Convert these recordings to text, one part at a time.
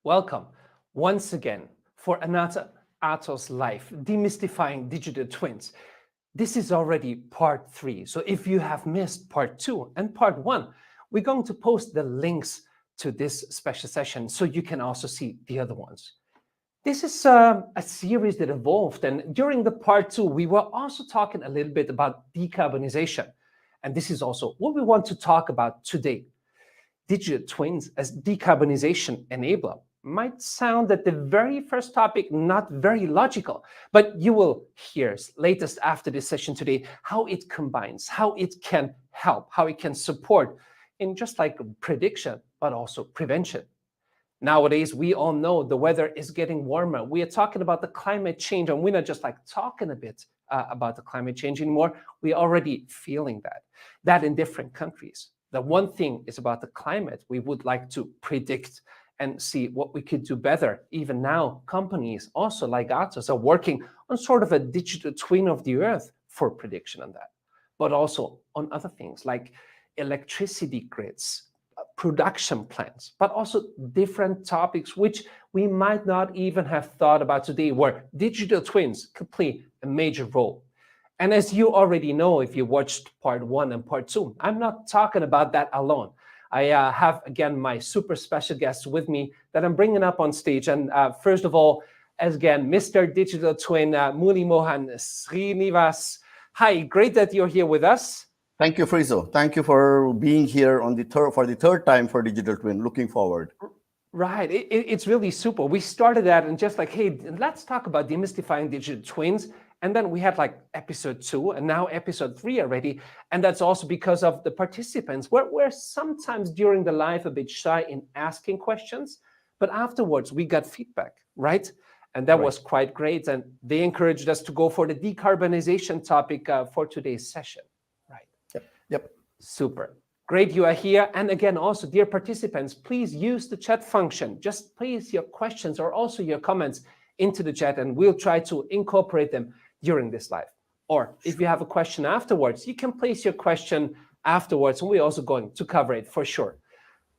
Welcome once again for another Atos Live, Demystifying Digital Twins. This is already part 3. So if you have missed part 2 and part 1, we're going to post the links to this special session so you can also see the other ones. This is a series that evolved, and during the part 2, we were also talking a little bit about decarbonization. And this is also what we want to talk about today. Digital twins as decarbonization enabler might sound at the very first topic not very logical, but you will hear latest after this session today how it combines, how it can help, how it can support in just like prediction, but also prevention. Nowadays, we all know the weather is getting warmer. We are talking about the climate change, and we're not just like talking a bit about the climate change anymore. We're already feeling that in different countries. The one thing is about the climate. We would like to predict and see what we could do better. Even now, companies also like Atos are working on sort of a digital twin of the earth for prediction on that, but also on other things like electricity grids, production plants, but also different topics which we might not even have thought about today, where digital twins could play a major role. And as you already know, if you watched part 1 and part 2, I'm not talking about that alone. I have, again, my super special guests with me that I'm bringing up on stage. And first of all, as again, Mr. Digital Twin, Muli Mohan Srinivas. Hi, great that you're here with us. Thank you, Friso. Thank you for being here on for the third time for Digital Twin. Looking forward. Right. It's really super. We started that and just like, hey, let's talk about demystifying digital twins. And then we had like episode 2 and now episode 3 already. And that's also because of the participants. We're sometimes during the live a bit shy in asking questions, but afterwards we got feedback, right? And that was quite great. And they encouraged us to go for the decarbonization topic for today's session. Right. Yep. Super. Great you are here. And again, also, dear participants, please use the chat function. Just place your questions or also your comments into the chat, and we'll try to incorporate them during this live. Or if you have a question afterwards, you can place your question afterwards, and we're also going to cover it for sure.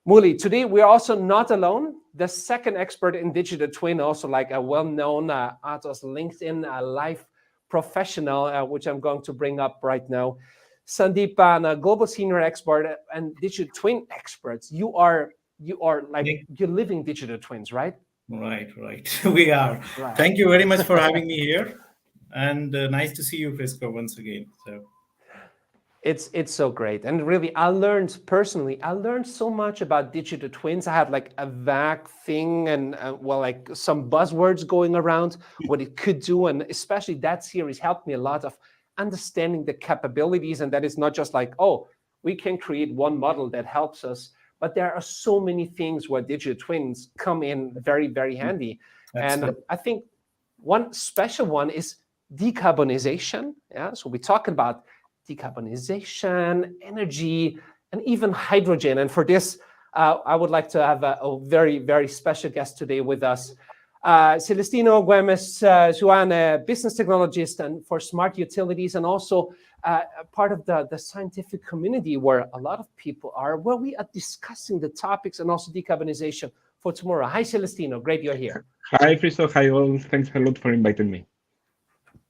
Muli, today we're also not alone. The second expert in digital twin, also like a well-known Atos LinkedIn live professional, which I'm going to bring up right now. Sandeep, a global senior expert and digital twin experts. You are like you're living digital twins, right? Right. We are. Right. Thank you very much for having me here, and nice to see you, Frisco, once again. So it's so great, and really, I learned so much about digital twins. I had like a vague thing, and like some buzzwords going around what it could do, and especially that series helped me a lot of understanding the capabilities, and that is not just like, oh, we can create one model that helps us, but there are so many things where digital twins come in very, very handy. Excellent. And I think one special one is decarbonization. Yeah, so we're talking about decarbonization, energy, and even hydrogen. And for this, I would like to have a very, very special guest today with us. Celestino Guemes Juan, business technologist and for smart utilities, and also part of the scientific community where a lot of people are, where we are discussing the topics and also decarbonization for tomorrow. Hi, Celestino. Great you're here. Hi, Friso. Hi, all. Thanks a lot for inviting me.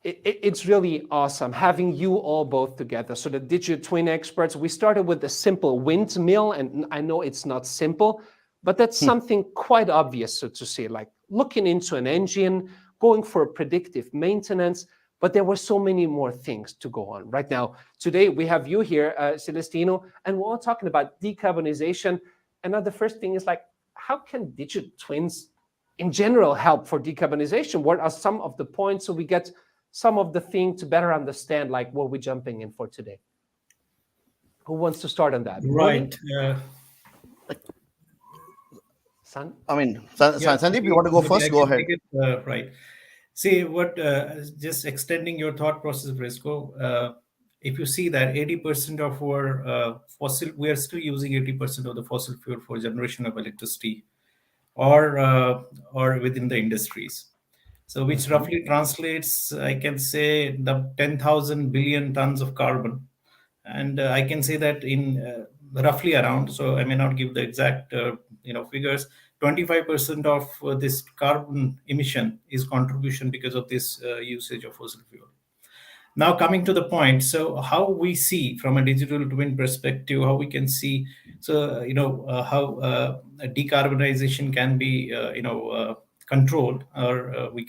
It's really awesome having you all both together. So the digital twin experts, we started with the simple windmill, and I know it's not simple, but that's something quite obvious, so to say, like looking into an engine, going for predictive maintenance, but there were so many more things to go on. Right now, today we have you here, Celestino, and we're all talking about decarbonization. And now the first thing is like, how can digital twins in general help for decarbonization? What are some of the points so we get some of the things to better understand like what we're jumping in for today? Who wants to start on that? Right. Sandeep, you want to go first? Go ahead. Right. See, just extending your thought process, Frisco, if you see that 80% of our we are still using 80% of the fossil fuel for generation of electricity or within the industries. So which roughly translates, I can say, the 10,000 billion tons of carbon. And I can say that in roughly around, so I may not give the exact figures, 25% of this carbon emission is contribution because of this usage of fossil fuel. Now coming to the point, so how we see from a digital twin perspective, how we can see, so how decarbonization can be controlled, or we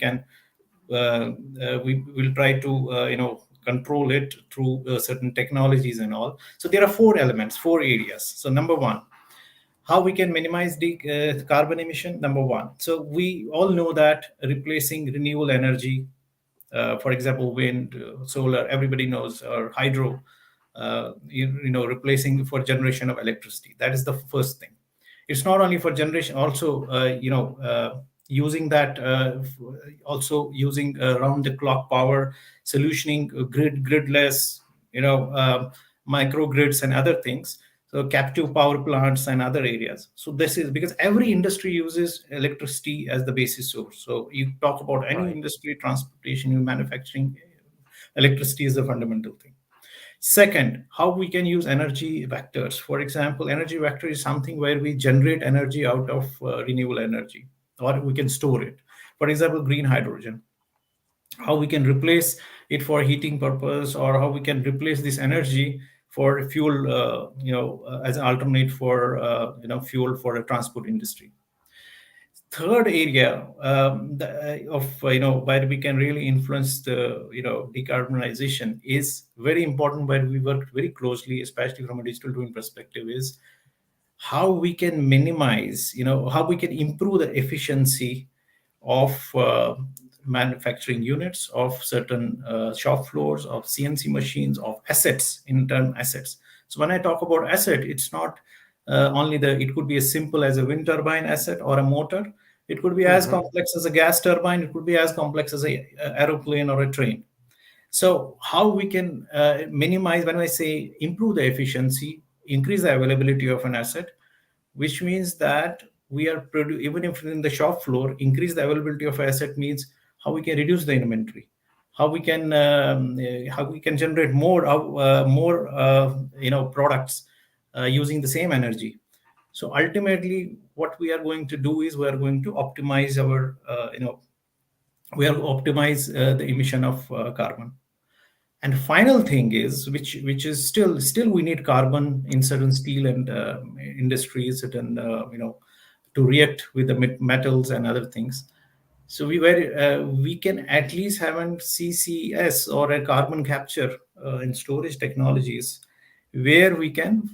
will try to control it through certain technologies and all. So there are four elements, four areas. So number one, how we can minimize the carbon emission. Number one, so we all know that replacing renewable energy, for example, wind, solar, everybody knows, or hydro, replacing for generation of electricity. That is the first thing. It's not only for generation, also, using that, also using round the clock power, solutioning gridless, microgrids and other things. So captive power plants and other areas. So this is because every industry uses electricity as the basis source. So you talk about any Right. industry, transportation, manufacturing, electricity is the fundamental thing. Second, how we can use energy vectors. For example, energy vector is something where we generate energy out of renewable energy, or we can store it. For example, green hydrogen, how we can replace it for heating purpose, or how we can replace this energy for fuel, as an alternate for fuel for a transport industry. Third area, of where we can really influence the decarbonization is very important, where we work very closely, especially from a digital twin perspective, is how we can minimize, how we can improve the efficiency of manufacturing units, of certain shop floors, of CNC machines, of assets, internal assets. So when I talk about asset, it's not only it could be as simple as a wind turbine asset or a motor. It could be as complex as a gas turbine. It could be as complex as a aeroplane or a train. So how we can minimize, when I say improve the efficiency, increase the availability of an asset, which means that we are even if in the shop floor, increase the availability of asset means how we can reduce the inventory, how we can generate more products using the same energy. So ultimately, what we are going to do is we are going to optimize our the emission of carbon. And final thing is, which is still we need carbon in certain steel and industries, certain to react with the metals and other things. So we can at least have a CCS or a carbon capture and storage technologies, where we can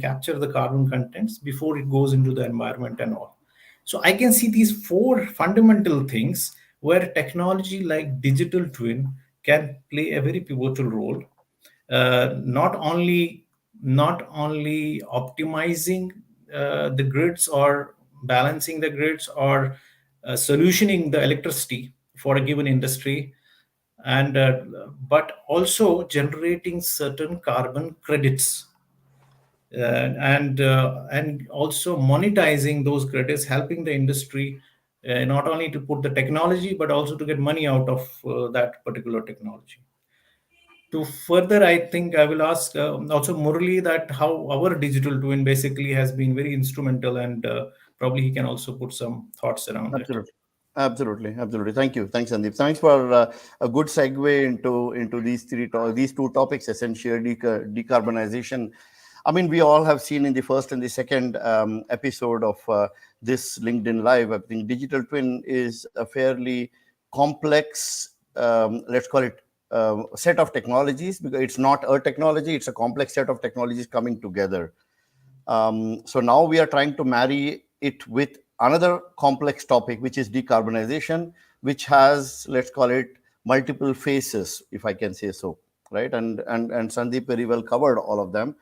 capture the carbon contents before it goes into the environment and all. So I can see these four fundamental things where technology like digital twin can play a very pivotal role. Not only optimizing the grids, or balancing the grids, or solutioning the electricity for a given industry, and but also generating certain carbon credits, and also monetizing those credits, helping the industry not only to put the technology but also to get money out of that particular technology. To further, I think I will ask also Murali that how our digital twin basically has been very instrumental, and probably he can also put some thoughts around it. Absolutely. Absolutely. Thank you. Thanks, Sandeep. Thanks for a good segue into these two topics, essentially decarbonization. I mean, we all have seen in the first and the second episode of this LinkedIn Live. I think digital twin is a fairly complex, let's call it, set of technologies, because it's not a technology; it's a complex set of technologies coming together. So now we are trying to marry it with another complex topic, which is decarbonization, which has, let's call it, multiple phases, if I can say so, right? And Sandeep very well covered all of them.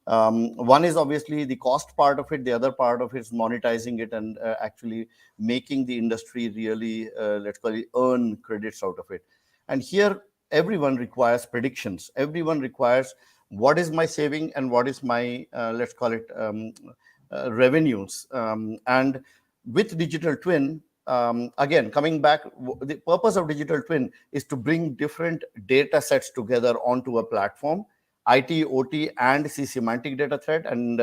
One is obviously the cost part of it. The other part of it is monetizing it and actually making the industry really, let's call it, earn credits out of it. And here, everyone requires predictions. Everyone requires what is my saving and what is my, let's call it, revenues. And with digital twin, again, coming back, the purpose of digital twin is to bring different data sets together onto a platform IT, OT, and C semantic data threat. And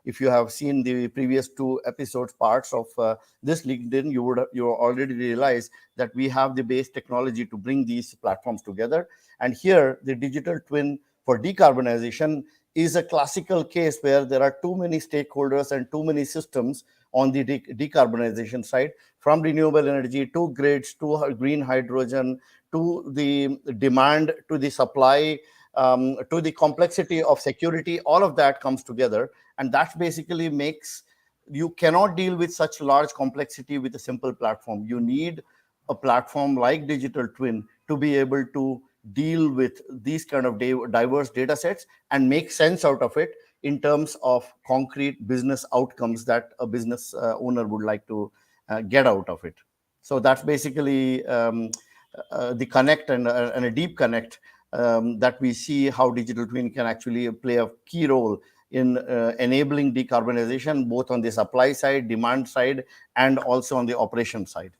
if you have seen the previous 2 episodes parts of this LinkedIn, you already realize that we have the base technology to bring these platforms together. And here, the digital twin for decarbonization is a classical case where there are too many stakeholders and too many systems on the decarbonization side, from renewable energy to grids to green hydrogen to the demand to the supply, to the complexity of security. All of that comes together, and that basically makes you cannot deal with such large complexity with a simple platform. You need a platform like digital twin to be able to deal with these kind of diverse data sets and make sense out of it in terms of concrete business outcomes that a business owner would like to get out of it. So that's basically the connect and a deep connect that we see how digital twin can actually play a key role in enabling decarbonization, both on the supply side, demand side, and also on the operation side.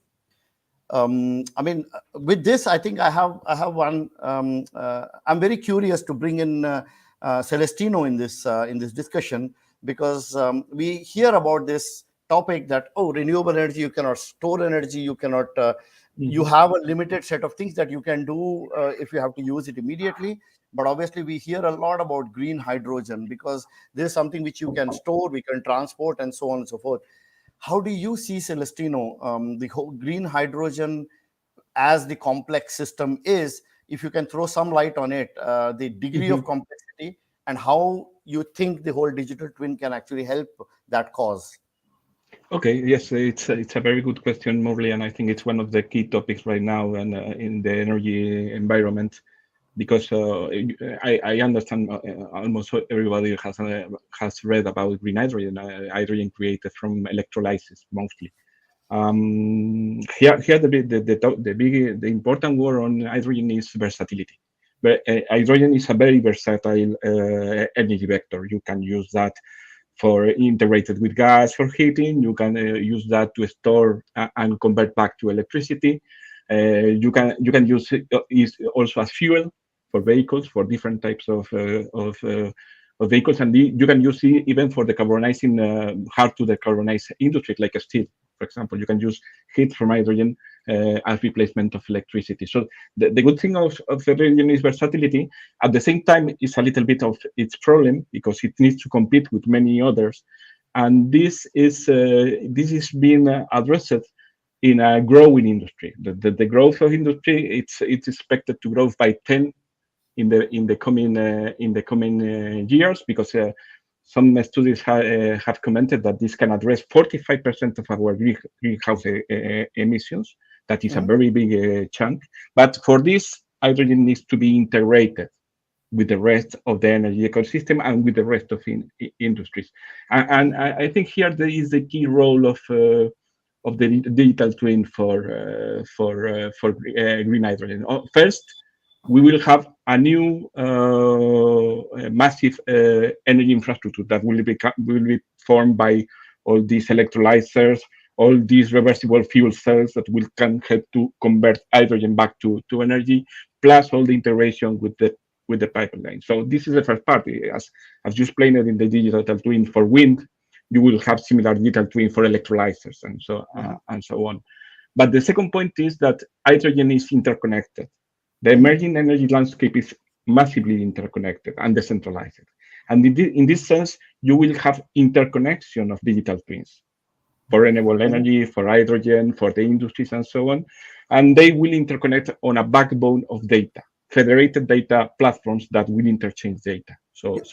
I mean, with this, I think I have one. I'm very curious to bring in Celestino in this discussion, because we hear about this topic that, oh, renewable energy, you cannot store energy, you cannot. You have a limited set of things that you can do if you have to use it immediately. But obviously, we hear a lot about green hydrogen, because this is something which you can store, we can transport, and so on and so forth. How do you see, Celestino, the whole green hydrogen as the complex system is? If you can throw some light on it, the degree of complexity, and how you think the whole digital twin can actually help that cause. Okay, yes, it's a very good question, Morley, and I think it's one of the key topics right now and in the energy environment, because I understand almost everybody has read about green hydrogen, hydrogen created from electrolysis mostly. Here the important word on hydrogen is versatility. But hydrogen is a very versatile energy vector. You can use that for integrated with gas for heating. You can use that to store and convert back to electricity. You can use it also as fuel for vehicles, for different types of vehicles, and you can use it even for decarbonizing hard to decarbonize industries like steel, for example. You can use heat from hydrogen as replacement of electricity. So the good thing of hydrogen is versatility. At the same time, it's a little bit of its problem, because it needs to compete with many others, and this is being addressed in a growing industry. The growth of industry, it's expected to grow by 10 in the coming years, because some studies have commented that this can address 45% of our greenhouse emissions. That is a very big chunk. But for this, hydrogen needs to be integrated with the rest of the energy ecosystem and with the rest of industries. And I think here there is the key role of the digital twin for green hydrogen. First, we will have a new massive energy infrastructure that will be formed by all these electrolyzers, all these reversible fuel cells that can help to convert hydrogen back to energy, plus all the integration with the pipeline. So this is the first part. As you explained it in the digital twin for wind, you will have similar digital twin for electrolyzers and so on. But the second point is that hydrogen is interconnected. The emerging energy landscape is massively interconnected and decentralized. And in this sense, you will have interconnection of digital twins for renewable energy, for hydrogen, for the industries, and so on. And they will interconnect on a backbone of data, federated data platforms that will interchange data. You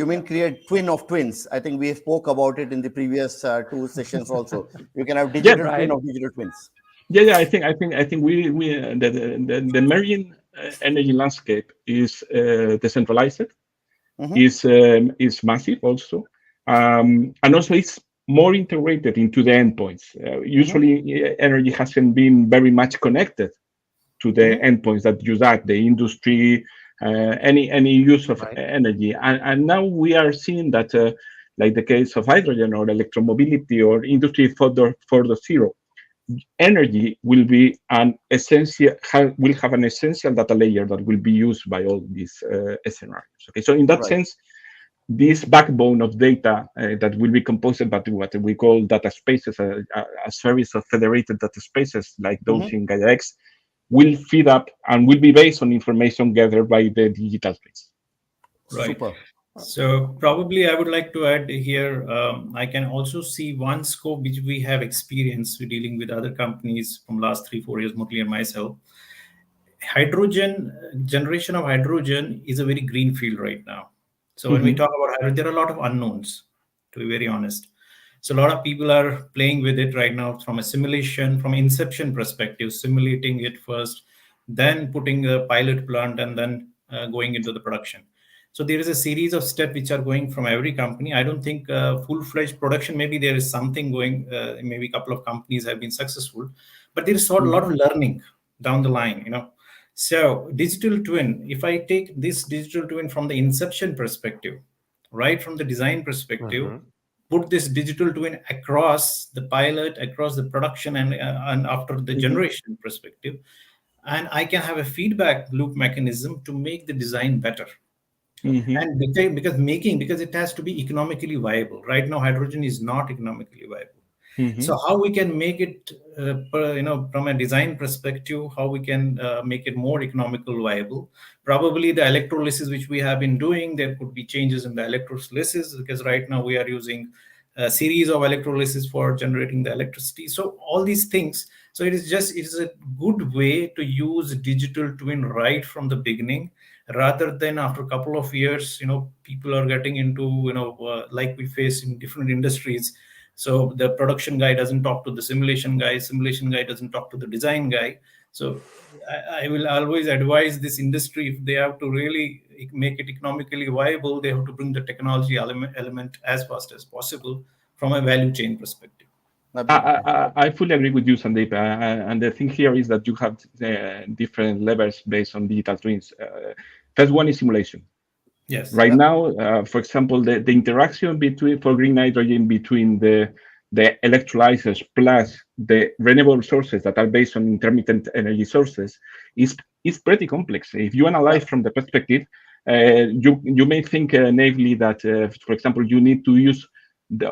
mean create twin of twins? I think we spoke about it in the previous 2 sessions also. You can have digital twin of digital twins. Yeah. I think the emerging energy landscape is decentralized, is massive also, and also it's more integrated into the endpoints. Usually, energy hasn't been very much connected to the endpoints that use that, the industry, any use of energy, and now we are seeing that, like the case of hydrogen or electromobility or industry 4.0. energy will be an essential, will have an essential data layer that will be used by all these scenarios. Okay, so in that Right. sense, this backbone of data that will be composed by what we call data spaces, a series of federated data spaces like those Mhm. in Gaia X, will feed up and will be based on information gathered by the digital twins. Right. Super. So probably I would like to add here, I can also see one scope which we have experienced with dealing with other companies from last 3-4 years, Mutli and myself. Hydrogen, generation of hydrogen is a very green field right now. So when we Mhm. talk about hydrogen, there are a lot of unknowns, to be very honest. So a lot of people are playing with it right now from a simulation, from inception perspective, simulating it first, then putting a pilot plant, and then going into the production. So there is a series of steps which are going from every company. I don't think full-fledged production. Maybe there is something going. Maybe a couple of companies have been successful, but there is a lot of learning down the line. So digital twin. If I take this digital twin from the inception perspective, right from the design perspective, Mhm. put this digital twin across the pilot, across the production, and after the Mhm. generation perspective, and I can have a feedback loop mechanism to make the design better. Mhm. And because it has to be economically viable. Right now hydrogen is not economically viable. Mhm. So how we can make it from a design perspective, how we can make it more economical viable. Probably the electrolysis which we have been doing, there could be changes in the electrolysis, because right now we are using a series of electrolysis for generating the electricity. So all these things, so it is a good way to use digital twin right from the beginning, rather than after a couple of years, people are getting into, like we face in different industries. So the production guy doesn't talk to the simulation guy doesn't talk to the design guy. So I will always advise this industry, if they have to really make it economically viable, they have to bring the technology element as fast as possible from a value chain perspective. Absolutely. I fully agree with you, Sandeep. And the thing here is that you have different levels based on digital twins. First one is simulation. Yes. Right Yeah. now, for example, the interaction between for green hydrogen between the electrolyzers plus the renewable sources that are based on intermittent energy sources is pretty complex. If you Yeah. analyze from the perspective, you may think naively that, for example, you need to use the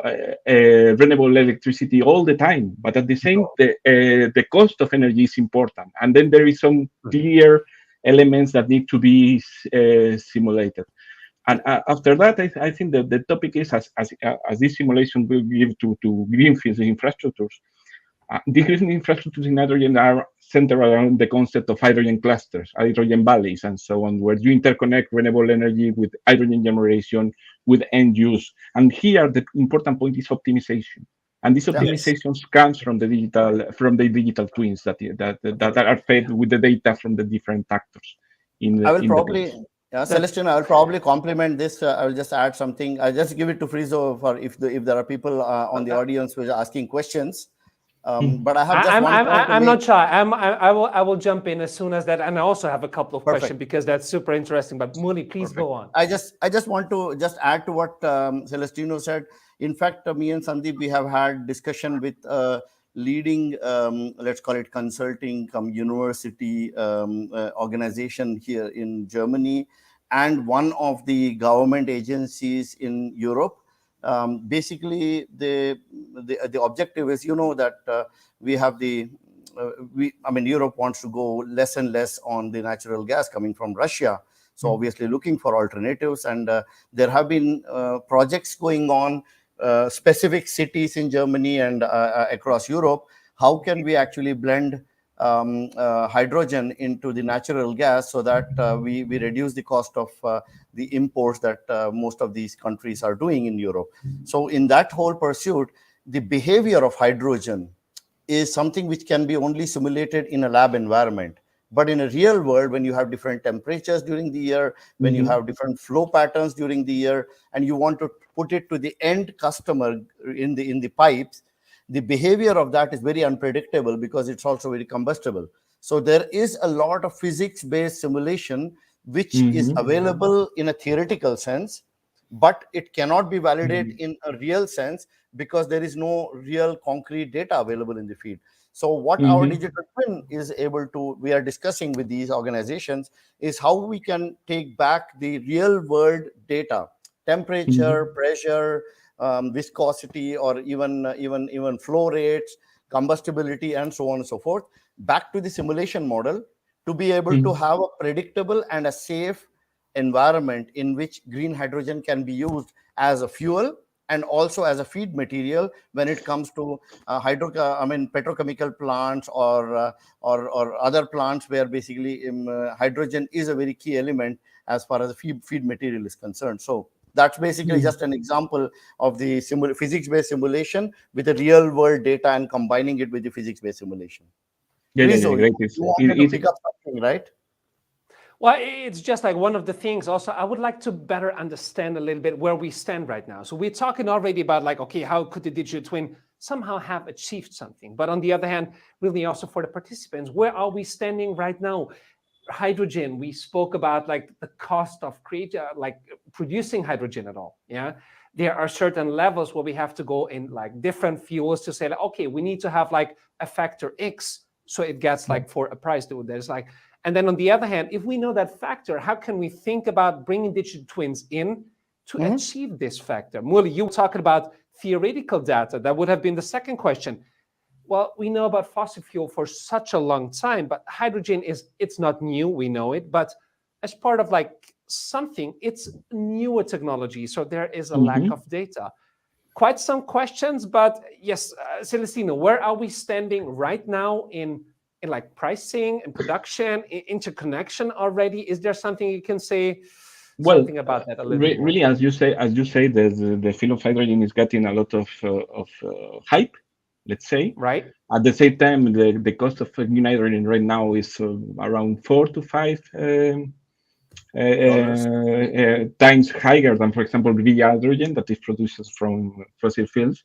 renewable electricity all the time, but at the same, the cost of energy is important, and then there is some clear elements that need to be simulated. And after that, I think that the topic is as this simulation will give to greenfield infrastructures. These green infrastructures in hydrogen are centered around the concept of hydrogen clusters, hydrogen valleys, and so on, where you interconnect renewable energy with hydrogen generation, with end use. And here, the important point is optimization. And this Yeah. Yes. optimization comes from the digital twins that are fed with the data from the different actors I will in the probably, place. yeah, That's Celestine, I will probably complement this. I will just add something. I'll just give it to Frizo for if there are people on the audience who are asking questions. But I have just one point to I'm make. not shy. I will jump in as soon as that, and I also have a couple of questions Perfect. because that's super interesting. But Muli, please Perfect. go on. I just want to just add to what Celestino said. In fact, me and Sandeep, we have had discussion with leading, let's call it consulting, university organization here in Germany, and one of the government agencies in Europe. Basically, the objective is, that we have I mean, Europe wants to go less and less on the natural gas coming from Russia. So obviously looking for alternatives, and there have been projects going on, specific cities in Germany and across Europe. How can we actually blend hydrogen into the natural gas so that we reduce the cost of the imports that most of these countries are doing in Europe? So in that whole pursuit, the behavior of hydrogen is something which can be only simulated in a lab environment. But in a real world, when you have different temperatures during the year, when you have different flow patterns during the year, and you want to put it to the end customer in the pipes, the behavior of that is very unpredictable because it's also very combustible. So there is a lot of physics-based simulation which is Mhm. available in a theoretical sense, but it cannot be validated in a real sense because there is no real concrete data available in the field. So what our digital twin is able to, we are discussing with these organizations, is how we can take back the real world data, temperature, pressure, viscosity, or even flow rates, combustibility, and so on and so forth, back to the simulation model to be able to have a predictable and a safe environment in which green hydrogen can be used as a fuel and also as a feed material when it comes to petrochemical plants or other plants where basically hydrogen is a very key element as far as the feed material is concerned. So that's basically just an example of the physics-based simulation with the real-world data and combining it with the physics-based simulation. Great. You wanted to pick up something, right? Well, it's just like one of the things also, I would like to better understand a little bit where we stand right now. So we're talking already about like, okay, how could the digital twin somehow have achieved something? But on the other hand, really also for the participants, where are we standing right now? Hydrogen, we spoke about like the cost of producing hydrogen at all. Yeah. There are certain levels where we have to go in like different fuels to say, like, okay, we need to have like a factor X. So it gets like for a price that there's like, and then on the other hand, if we know that factor, how can we think about bringing digital twins in to achieve this factor? Murli, you were talking about theoretical data. That would have been the second question. Well, we know about fossil fuel for such a long time, but hydrogen it's not new, we know it, but as part of like something, it's newer technology. So there is a lack of data. Quite some questions, but yes, Celestino, where are we standing right now in like pricing and production, interconnection already? Is there something you can say something about that a little bit more? Really, as you say, the field of hydrogen is getting a lot of hype, let's say. Right. At the same time, the cost of green hydrogen right now is around 4 to 5 times higher than, for example, green hydrogen that is produced from fossil fuels.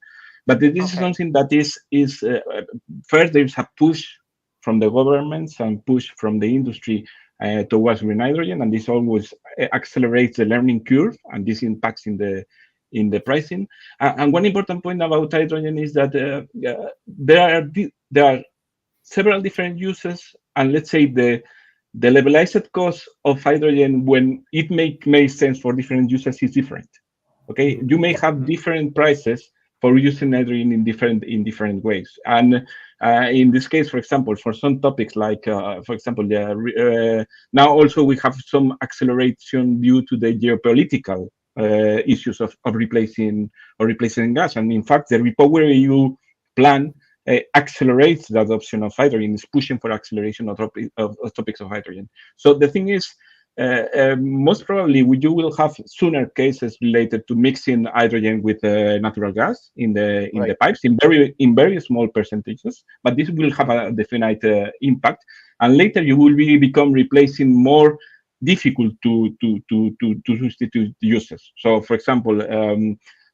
But this is something that is first there's a push from the governments and push from the industry towards green hydrogen, and this always accelerates the learning curve, and this impacts in the pricing. And one important point about hydrogen is that there are several different uses, and let's say the levelized cost of hydrogen when it makes sense for different uses is different. Okay, you may have different prices for using hydrogen in different ways. And in this case, for example, for some topics like, for example, now also we have some acceleration due to the geopolitical issues of replacing gas. And in fact, the REPowerEU plan accelerates the adoption of hydrogen, is pushing for acceleration of topics of hydrogen. So the thing is, most probably you will have sooner cases related to mixing hydrogen with natural gas in the pipes in very small percentages, but this will have a definite impact, and later you will become replacing more difficult to substitute uses. So for example,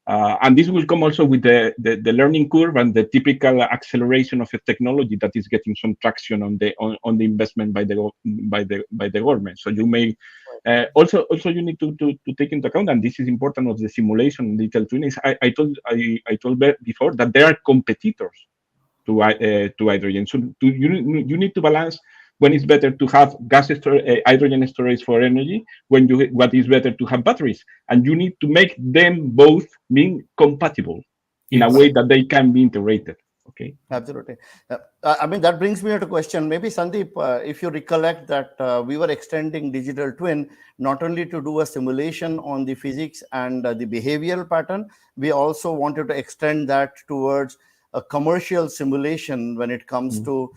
and this will come also with the learning curve and the typical acceleration of a technology that is getting some traction on the investment by the government. So you may also you need to take into account, and this is important of the simulation digital twin, is I told before that there are competitors to hydrogen. So you need to balance when it's better to have hydrogen storage for energy, what is better to have batteries, and you need to make them both being compatible in a way that they can be integrated. Okay. Absolutely. I mean, that brings me to a question. Maybe Sandeep, if you recollect that we were extending digital twin not only to do a simulation on the physics and the behavioral pattern, we also wanted to extend that towards a commercial simulation when it comes to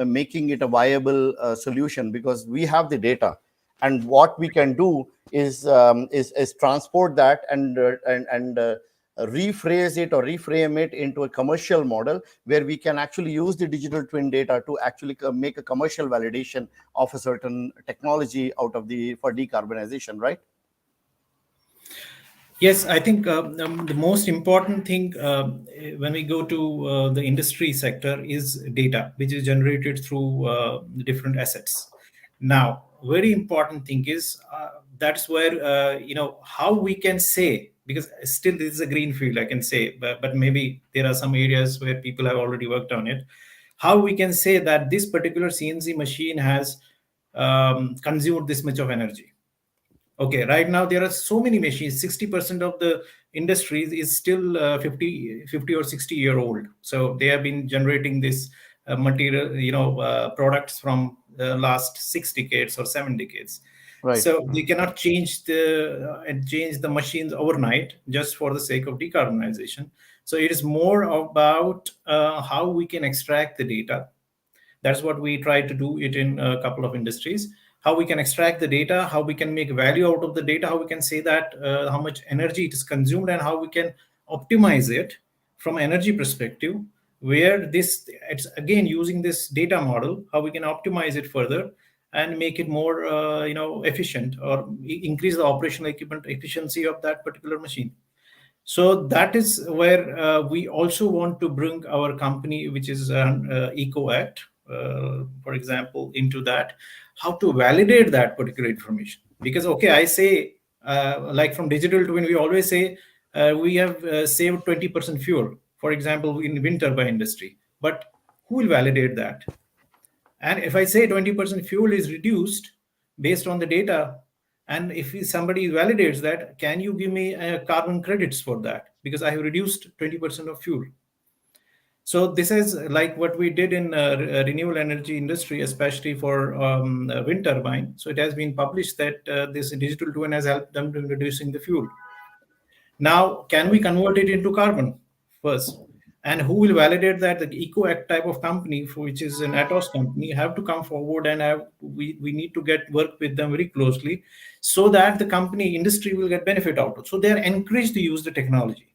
making it a viable solution, because we have the data, and what we can do is transport that and rephrase it or reframe it into a commercial model where we can actually use the digital twin data to actually make a commercial validation of a certain technology for decarbonization, right? Yes, I think the most important thing when we go to the industry sector is data, which is generated through the different assets. Now, very important thing is that's where how we can say, because still this is a green field, I can say, but maybe there are some areas where people have already worked on it. How we can say that this particular CNC machine has consumed this much of energy. Okay, right now there are so many machines. 60% of the industry is still 50 or 60-year-old. So they have been generating this material, products from the last 6 decades or 7 decades. Right. So they cannot change the machines overnight just for the sake of decarbonization. So it is more about how we can extract the data. That's what we try to do it in a couple of industries. How we can extract the data, how we can make value out of the data, how we can say that how much energy it is consumed, and how we can optimize it from energy perspective, where it's again using this data model, how we can optimize it further and make it more efficient, or increase the operational equipment efficiency of that particular machine. So that is where we also want to bring our company, which is Eco Act, for example, into that, how to validate that particular information. Because, okay, I say, like from digital twin, we always say we have saved 20% fuel, for example, in wind turbine industry. But who will validate that? And if I say 20% fuel is reduced based on the data, and if somebody validates that, can you give me carbon credits for that? Because I have reduced 20% of fuel. So this is like what we did in renewable energy industry, especially for wind turbine. So it has been published that this digital twin has helped them in reducing the fuel. Now, can we convert it into carbon first? And who will validate that? The Eco Act type of company, which is an Atos company, have to come forward, and we need to work with them very closely, so that the company industry will get benefit out of it. So they are encouraged to use the technology.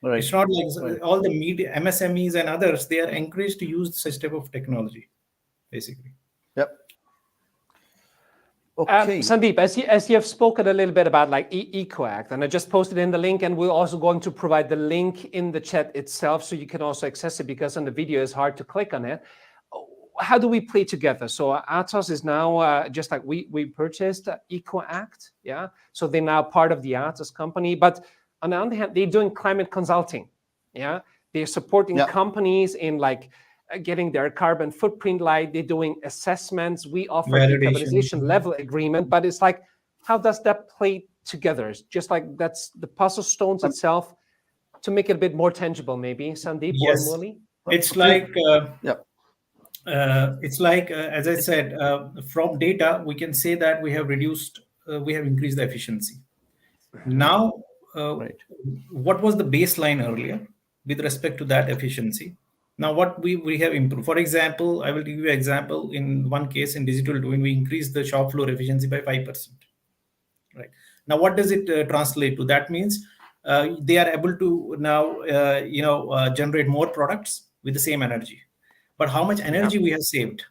Right. It's not like all the media, MSMEs and others, they are encouraged to use such type of technology, basically. Yep. Okay. Sandeep, as you have spoken a little bit about like Eco Act, and I just posted in the link, and we're also going to provide the link in the chat itself, so you can also access it, because on the video it's hard to click on it. How do we play together? So Atos is now just like we purchased Eco Act, yeah. So they're now part of the Atos company, but on the other hand, they're doing climate consulting, yeah. They're supporting companies in like getting their carbon footprint light. They're doing assessments. We offer decarbonization level agreement, but it's like, how does that play together? It's just like that's the puzzle stones itself to make it a bit more tangible, maybe. Sandeep or Murli? It's like, as I said, from data, we can say that we have increased the efficiency. Now, what was the baseline earlier with respect to that efficiency? Now, what we have improved. For example, I will give you an example. In one case, in digital twin, we increased the shop floor efficiency by 5%. Right. Now, what does it translate to? That means they are able to now, generate more products with the same energy. But how much energy we have saved?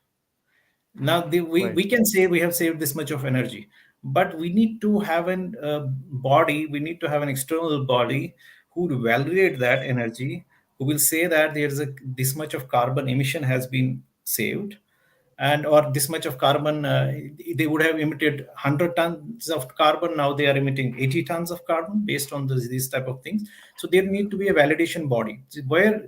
Now, we can say we have saved this much of energy. But we need to have a body. We need to have an external body who will validate that energy, who will say that there's this much of carbon emission has been saved, and or this much of carbon, they would have emitted 100 tons of carbon. Now they are emitting 80 tons of carbon based on these type of things. So there need to be a validation body.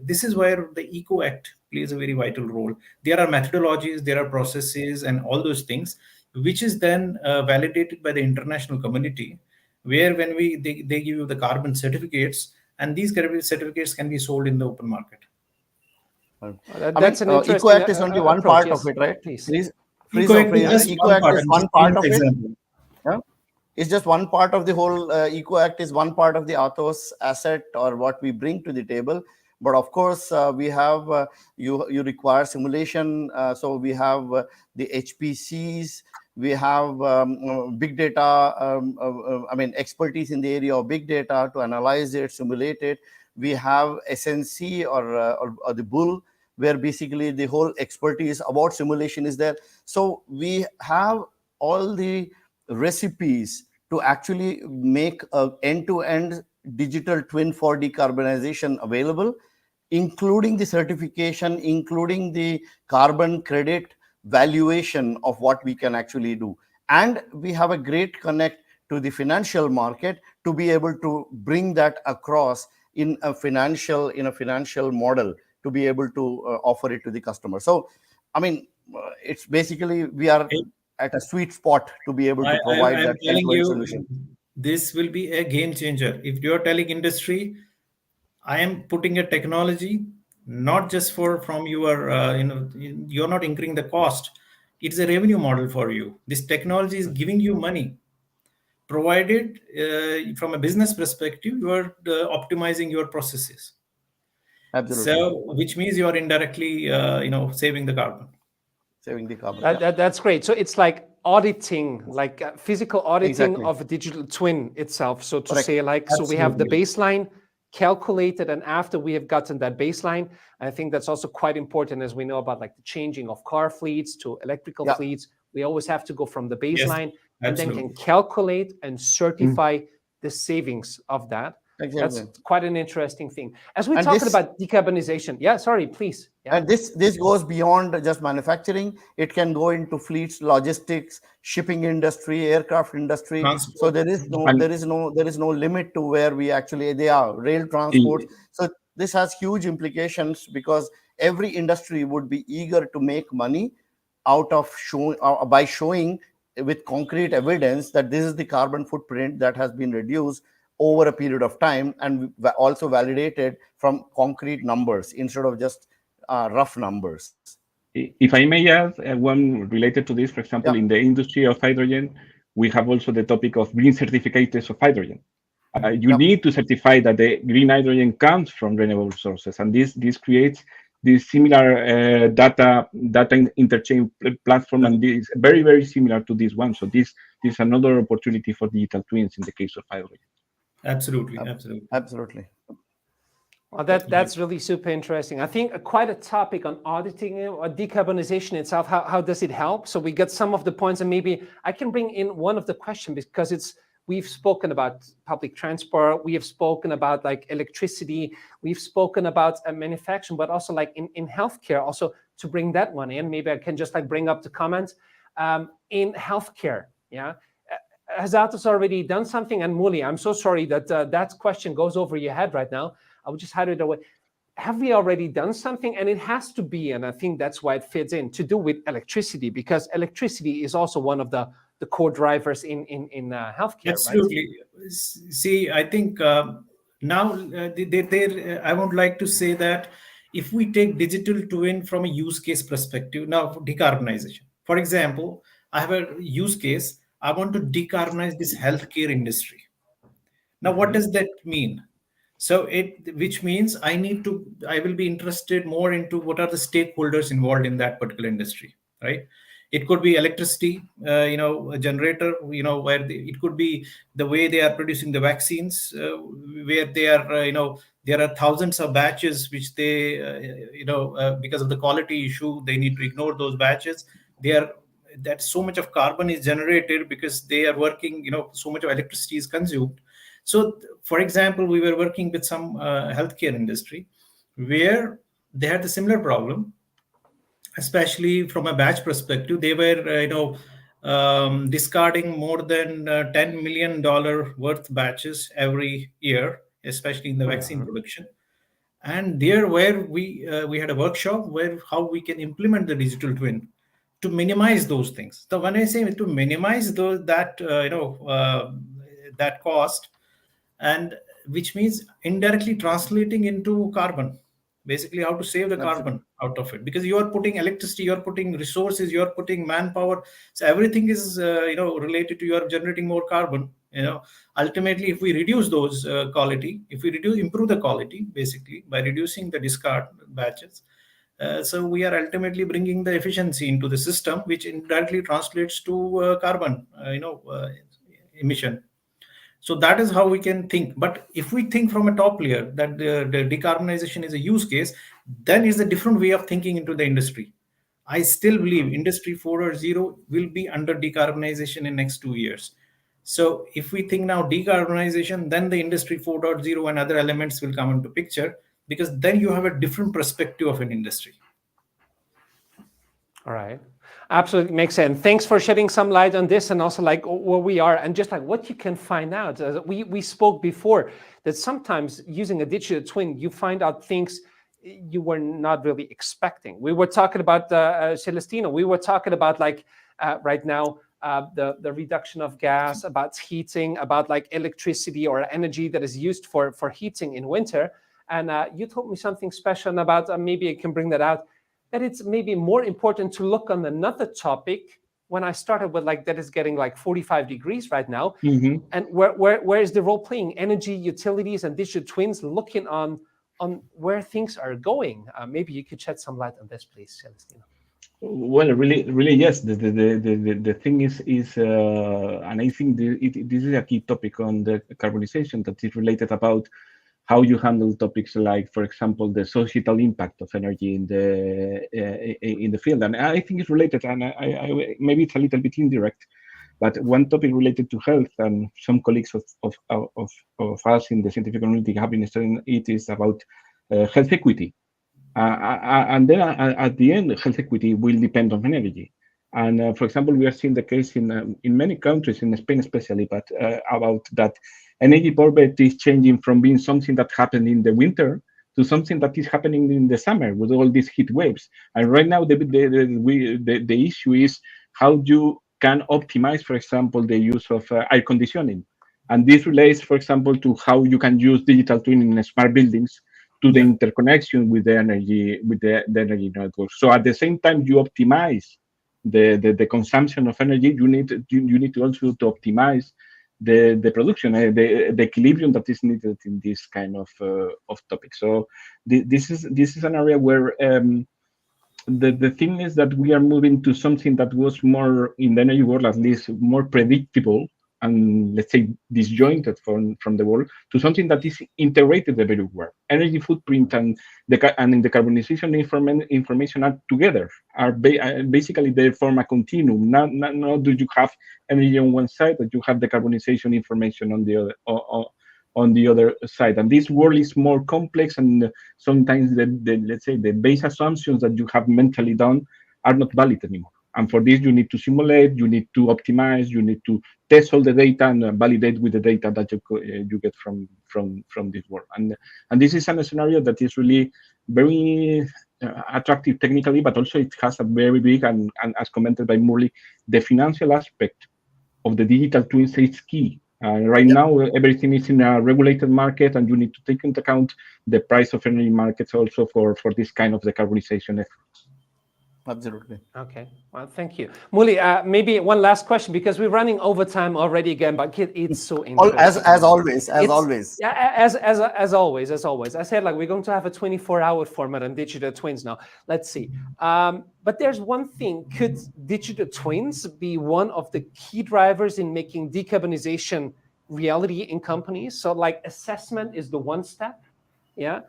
This is where the Eco Act plays a very vital role. There are methodologies, there are processes, and all those things, which is then validated by the international community, where when they give you the carbon certificates, and these certificates can be sold in the open market. That's an interesting Eco Act is only one part of it, right? Please. Eco Act is one part of it. Yeah? It's just one part of the whole. Eco Act is one part of the Atos asset, or what we bring to the table. But of course, we have you require simulation. So we have the HPCs. We have big data, expertise in the area of big data to analyze it, simulate it. We have SNC or the bull, where basically the whole expertise about simulation is there. So we have all the recipes to actually make an end-to-end digital twin for decarbonization available, including the certification, including the carbon credit valuation of what we can actually do. and we have a great connect to the financial market to be able to bring that across in a financial model to be able to offer it to the customer. So I mean, it's basically we are at a sweet spot to be able to provide I'm that telling end-to-end you, solution. this will be a game changer. If you're telling industry, I am putting a technology not just for from your, you're not incurring the cost. It's a revenue model for you. This technology is giving you money, provided from a business perspective, you are optimizing your processes. Absolutely. So, which means you are indirectly, saving the carbon. Saving the carbon. That's great. So it's like auditing, like physical auditing Exactly. of a digital twin itself. So to Correct. say, like, so we have the Absolutely. baseline calculated, and after we have gotten that baseline, I think that's also quite important, as we know about like the changing of car fleets to electrical Yeah. fleets. We always have to go from the Yes, baseline and then absolutely. can calculate and certify the savings of that. Exactly. That's quite an interesting thing. As we're And talking this- about decarbonization, yeah, sorry, please. Yeah. And this goes beyond just manufacturing. It can go into fleets, logistics, shipping industry, aircraft industry. Transport. So there is no limit to where we actually they are rail transport. So this has huge implications because every industry would be eager to make money out of by showing with concrete evidence that this is the carbon footprint that has been reduced over a period of time, and also validated from concrete numbers instead of just rough numbers. If I may add one related to this, for example, Yeah. in the industry of hydrogen, we have also the topic of green certificates of hydrogen. You need to certify that the green hydrogen comes from renewable sources, and this creates this similar data interchange platform, and this is very, very similar to this one. So this is another opportunity for digital twins in the case of hydrogen. Absolutely. Well, that's really super interesting. I think quite a topic on auditing or decarbonization itself. How does it help? So we get some of the points, and maybe I can bring in one of the questions, because we've spoken about public transport, we have spoken about like electricity, we've spoken about manufacturing, but also like in healthcare. Also to bring that one in, maybe I can just like bring up the comments in healthcare. Yeah. Has Atos already done something? And Muli, I'm so sorry that that question goes over your head right now. I would just hide it away. Have we already done something? And it has to be, and I think that's why it fits in, to do with electricity, because electricity is also one of the core drivers in healthcare, Absolutely. right? See, I think now I would like to say that if we take digital twin from a use case perspective, now for decarbonization, for example, I have a use case. I want to decarbonize this healthcare industry. Now, what does that mean? So which means I will be interested more into what are the stakeholders involved in that particular industry, right? It could be electricity, a generator, where it could be the way they are producing the vaccines, where they are, there are thousands of batches which they, because of the quality issue, they need to ignore those batches. That so much of carbon is generated because they are working, so much of electricity is consumed. So, for example, we were working with some healthcare industry where they had a similar problem, especially from a batch perspective. They were, discarding more than $10 million worth batches every year, especially in the vaccine production. And there, where we had a workshop where how we can implement the digital twin to minimize those things. So when I say to minimize that cost, and which means indirectly translating into carbon, basically how to save the carbon out of it, because you are putting electricity, you're putting resources, you're putting manpower, so everything is related to you are generating more carbon. Ultimately, if we reduce those quality, if we improve the quality, basically by reducing the discard batches, so we are ultimately bringing the efficiency into the system, which indirectly translates to carbon emission. So that is how we can think. But if we think from a top layer that the decarbonization is a use case, then is a different way of thinking into the industry. I still believe Industry 4.0 will be under decarbonization in next 2 years. So if we think now decarbonization, then the Industry 4.0 and other elements will come into picture, because then you have a different perspective of an industry. All right. Absolutely makes sense. Thanks for shedding some light on this, and also like where we are, and just like what you can find out. We spoke before that sometimes using a digital twin, you find out things you were not really expecting. We were talking about Celestino. We were talking about like right now the reduction of gas, about heating, about like electricity or energy that is used for heating in winter. And you told me something special about maybe I can bring that out, that it's maybe more important to look on another topic when I started with like that is getting like 45 degrees right now. Mm-hmm. And where is the role playing energy, utilities, and digital twins looking on where things are going? Maybe you could shed some light on this, please, Celestino. Well, really, yes. The thing is, and I think this is a key topic on the carbonization that is related about how you handle topics like, for example, the societal impact of energy in the field. And I think it's related, and I maybe it's a little bit indirect, but one topic related to health, and some colleagues of us in the scientific community have been studying it, is about health equity. And then at the end, health equity will depend on energy. And for example, we are seeing the case in many countries, in Spain especially, but about that energy poverty is changing from being something that happened in the winter to something that is happening in the summer with all these heat waves. And right now, the issue is how you can optimize, for example, the use of air conditioning. And this relates, for example, to how you can use digital twin in smart buildings to the interconnection with the energy energy network. So at the same time you optimize the consumption of energy, you need to also to optimize the production, the equilibrium that is needed in this kind of topic. So this is an area where the thing is that we are moving to something that was more, in the energy world at least, more predictable and, let's say, disjointed from the world, to something that is integrated very well. Energy footprint and the decarbonization information are together, are basically they form a continuum. Not do you have energy on one side, but you have decarbonization information on the other. On the other side, and this world is more complex, and sometimes let's say the base assumptions that you have mentally done are not valid anymore. And for this, you need to simulate, you need to optimize, you need to test all the data and validate with the data that you get from this world. And this is a scenario that is really very attractive technically, but also it has a very big and as commented by Murli, the financial aspect of the digital twins is key. Right now, everything is in a regulated market, and you need to take into account the price of energy markets also for this kind of decarbonization efforts. Absolutely. Okay, well, thank you. Muli, maybe one last question, because we're running over time already again, but it's so interesting. As always. Yeah, as always. I said, like, we're going to have a 24-hour format on digital twins now. Let's see. But there's one thing. Could digital twins be one of the key drivers in making decarbonization reality in companies? So, like, assessment is the one step. Yeah,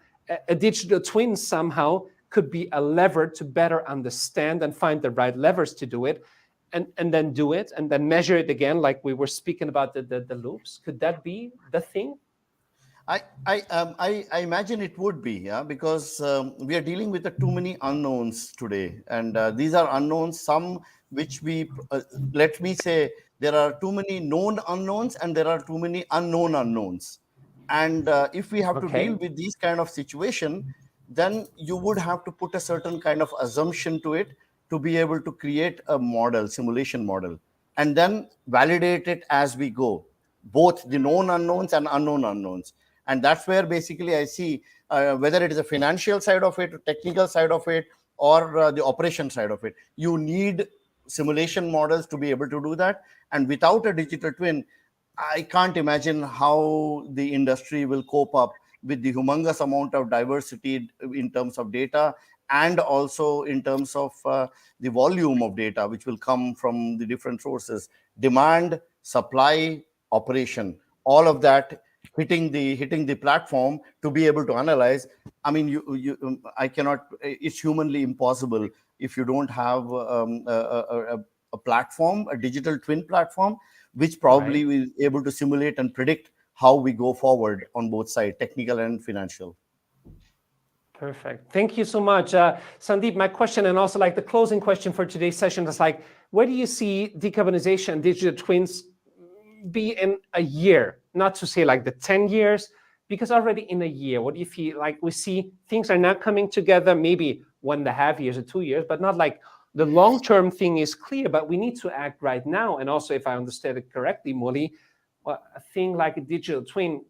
a digital twin somehow could be a lever to better understand and find the right levers to do it, and then do it, and then measure it again, like we were speaking about the loops. Could that be the thing? I imagine it would be, yeah, because we are dealing with too many unknowns today, and these are unknowns. Some which we let me say there are too many known unknowns, and there are too many unknown unknowns. And if we have to deal with these kind of situation, then you would have to put a certain kind of assumption to it to be able to create a model, simulation model, and then validate it as we go, both the known unknowns and unknown unknowns. And that's where basically I see whether it is a financial side of it, technical side of it, or the operation side of it, you need simulation models to be able to do that. And without a digital twin, I can't imagine how the industry will cope up with the humongous amount of diversity in terms of data, and also in terms of the volume of data which will come from the different sources, demand, supply, operation, all of that hitting the platform to be able to analyze. I mean, I cannot. It's humanly impossible if you don't have a platform, a digital twin platform, which probably will be able to simulate and predict how we go forward on both sides, technical and financial. Perfect. Thank you so much. Sandeep, my question and also like the closing question for today's session is like, where do you see decarbonization and digital twins be in a year? Not to say like the 10 years, because already in a year, what do you feel like we see things are now coming together, maybe 1.5 years or 2 years, but not like the long-term thing is clear, but we need to act right now. And also, if I understood it correctly, Molly, a thing like a digital twin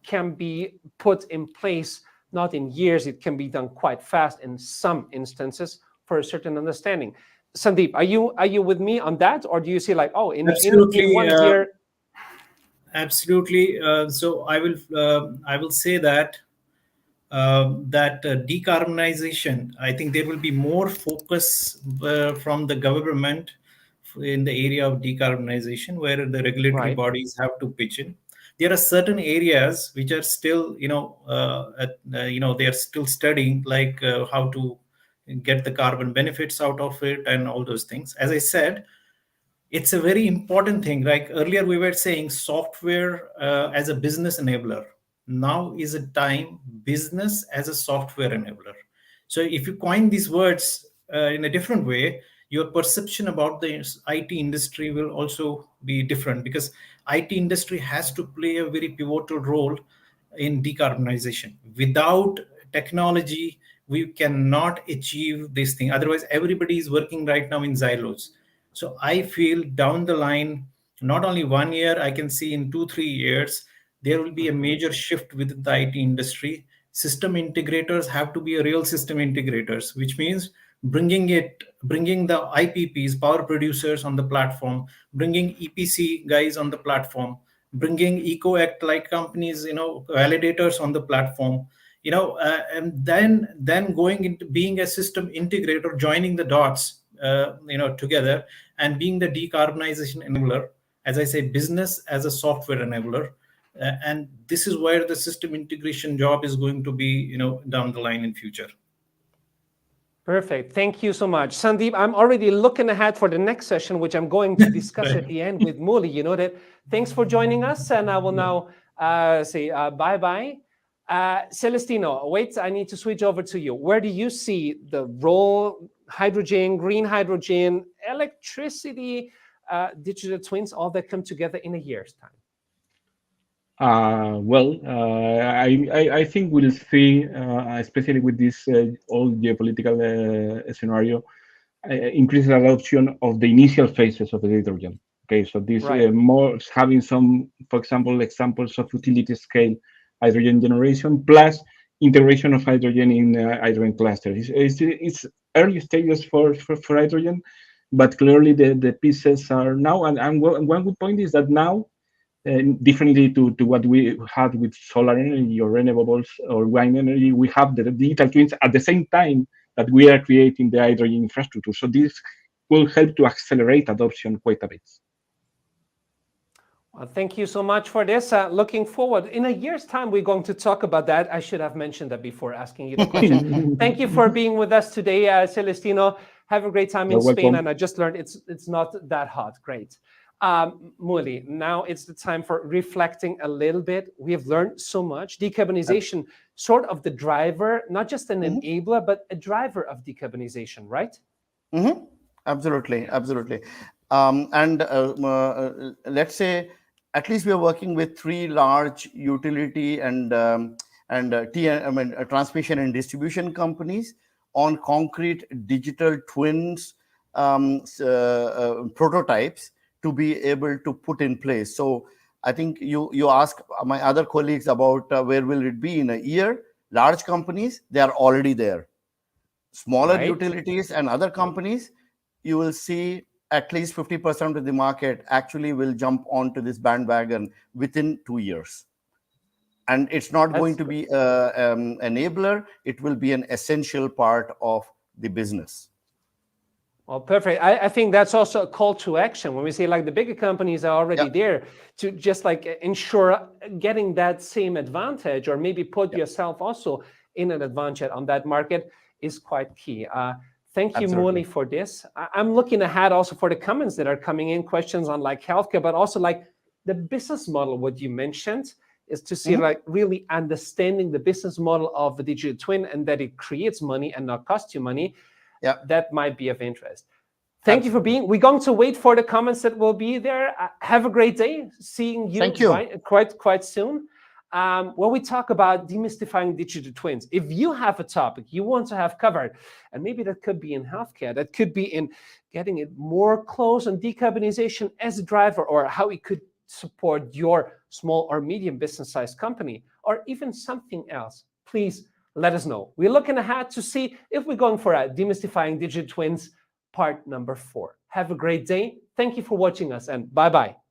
can be put in place not in years, it can be done quite fast in some instances for a certain understanding. Sandeep, are you with me on that, or do you see like, oh, in Absolutely. 1 year? Absolutely. So I will say that decarbonization, I think there will be more focus from the government in the area of decarbonization, where the regulatory Right. bodies have to pitch in. There are certain areas which are still, they are still studying, like how to get the carbon benefits out of it and all those things. As I said, it's a very important thing. Like earlier, we were saying software as a business enabler. Now is a time business as a software enabler. So if you coin these words in a different way, your perception about the IT industry will also be different, because IT industry has to play a very pivotal role in decarbonization. Without technology, we cannot achieve this thing. Otherwise, everybody is working right now in silos. So I feel down the line, not only 1 year, I can see in 2-3 years, there will be a major shift within the IT industry. System integrators have to be a real system integrators, which means bringing the IPPs, power producers on the platform, bringing EPC guys on the platform, bringing EcoAct like companies, validators on the platform, and then going into being a system integrator, joining the dots, together, and being the decarbonization enabler. As I say, business as a software enabler. And this is where the system integration job is going to be, down the line in future. Perfect. Thank you so much. Sandeep, I'm already looking ahead for the next session, which I'm going to discuss Right. at the end with Molly. You know that. Thanks for joining us. And I will now say bye-bye. Celestino, wait, I need to switch over to you. Where do you see the role, hydrogen, green hydrogen, electricity, digital twins, all that come together in a year's time? I think we'll see, especially with this old geopolitical scenario, increased adoption of the initial phases of the hydrogen. Okay, so this Right. more having some, for example, examples of utility scale hydrogen generation plus integration of hydrogen in hydrogen clusters. It's early stages for hydrogen, but clearly the pieces are now. And one good point is that now, differently to what we had with solar energy or renewables or wind energy, we have the digital twins at the same time that we are creating the hydrogen infrastructure. So this will help to accelerate adoption quite a bit. Well, thank you so much for this. Looking forward. In a year's time, we're going to talk about that. I should have mentioned that before asking you the question. Thank you for being with us today, Celestino. Have a great time in You're Spain. welcome. And I just learned it's not that hot. Great. Molly, now it's the time for reflecting a little bit. We have learned so much. Decarbonization, sort of the driver, not just an enabler, but a driver of decarbonization, right? Absolutely. Let's say at least we are working with 3 large utility and transmission and distribution companies on concrete digital twins prototypes to be able to put in place. So I think you ask my other colleagues about where will it be in a year. Large companies, they are already there. Smaller Right. utilities and other companies, you will see at least 50% of the market actually will jump onto this bandwagon within 2 years. And it's not going to be an enabler, it will be an essential part of the business. Well, perfect. I think that's also a call to action when we say like the bigger companies are already there to just like ensure getting that same advantage, or maybe put yourself also in an advantage on that market is quite key. Thank you, Molly, for this. I'm looking ahead also for the comments that are coming in, questions on like healthcare, but also like the business model, what you mentioned. is to see like really understanding the business model of the digital twin and that it creates money and not cost you money. Yeah. That might be of interest. Thank you for being. We're going to wait for the comments that will be there. Have a great day. Seeing you, Thank you. quite soon. When we talk about demystifying digital twins, if you have a topic you want to have covered, and maybe that could be in healthcare, that could be in getting it more close on decarbonization as a driver, or how it could support your small or medium business sized company, or even something else, please let us know. We're looking ahead to see if we're going for a demystifying digital twins part number 4. Have a great day. Thank you for watching us, and bye-bye.